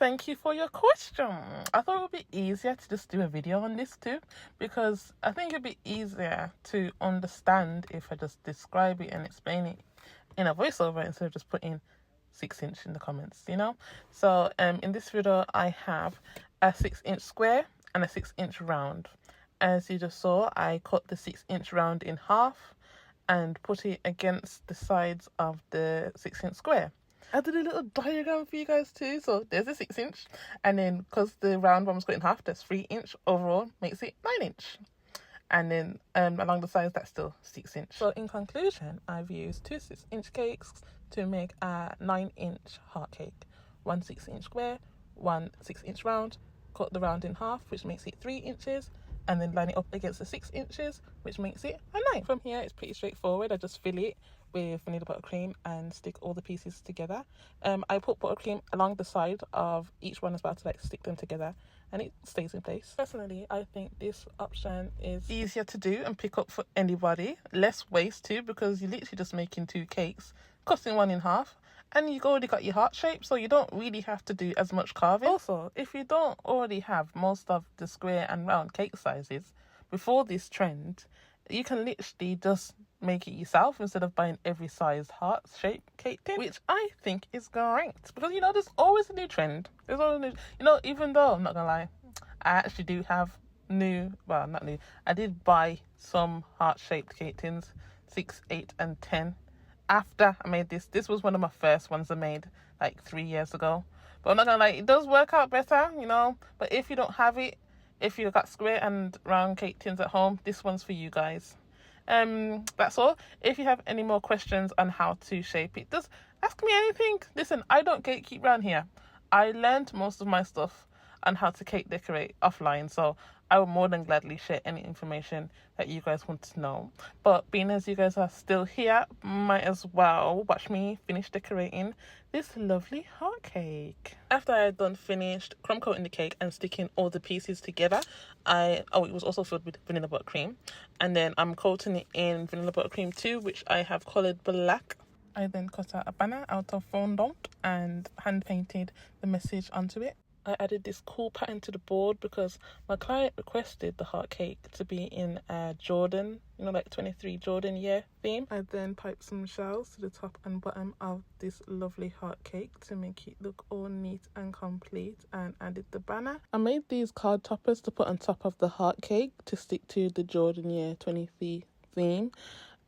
thank you for your question. I thought it would be easier to just do a video on this too, because I think it'd be easier to understand if I just describe it and explain it in a voiceover instead of just putting 6" in the comments, you know. So in this video I have a 6" square and a 6" round. As you just saw, I cut the 6" round in half and put it against the sides of the 6" square. I did a little diagram for you guys too. So there's a 6", and then because the round one was cut in half, that's 3" overall, makes it 9". And then along the sides, that's still 6". So in conclusion, I've used two 6" cakes to make a 9" heart cake. One 6" square, one 6" round. Cut the round in half, which makes it 3 inches, and then line it up against the 6 inches, which makes it a 9. From here, it's pretty straightforward. I just fill it with vanilla buttercream and stick all the pieces together. I put buttercream along the side of each one as well to stick them together, and it stays in place. Personally, I think this option is easier to do and pick up for anybody. Less waste too, because you're literally just making 2 cakes, cutting one in half, and you've already got your heart shape, so you don't really have to do as much carving. Also, if you don't already have most of the square and round cake sizes before this trend, you can literally just make it yourself instead of buying every size heart shape cake tin, which I think is great, because there's always a new trend. There's always a new, even though I'm not gonna lie, I actually do have not new, I did buy some heart shaped cake tins, 6, 8 and 10 after I made this. This was one of my first ones I made 3 years ago, but I'm not gonna lie, it does work out better, but if you don't have it, if you've got square and round cake tins at home, this one's for you guys. That's all. If you have any more questions on how to shape it, just ask me anything. Listen, I don't gatekeep around here. I learned most of my stuff on how to cake decorate offline, so I will more than gladly share any information that you guys want to know. But being as you guys are still here, might as well watch me finish decorating this lovely heart cake. After I had done finished crumb coating the cake and sticking all the pieces together, it was also filled with vanilla buttercream, and then I'm coating it in vanilla buttercream too, which I have coloured black. I then cut out a banner out of fondant and hand painted the message onto it. I added this cool pattern to the board because my client requested the heart cake to be in a Jordan, 23 Jordan year theme. I then piped some shells to the top and bottom of this lovely heart cake to make it look all neat and complete, and added the banner. I made these card toppers to put on top of the heart cake to stick to the Jordan year 23 theme,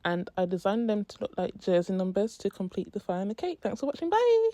and I designed them to look like jersey numbers to complete the final cake. Thanks for watching, bye!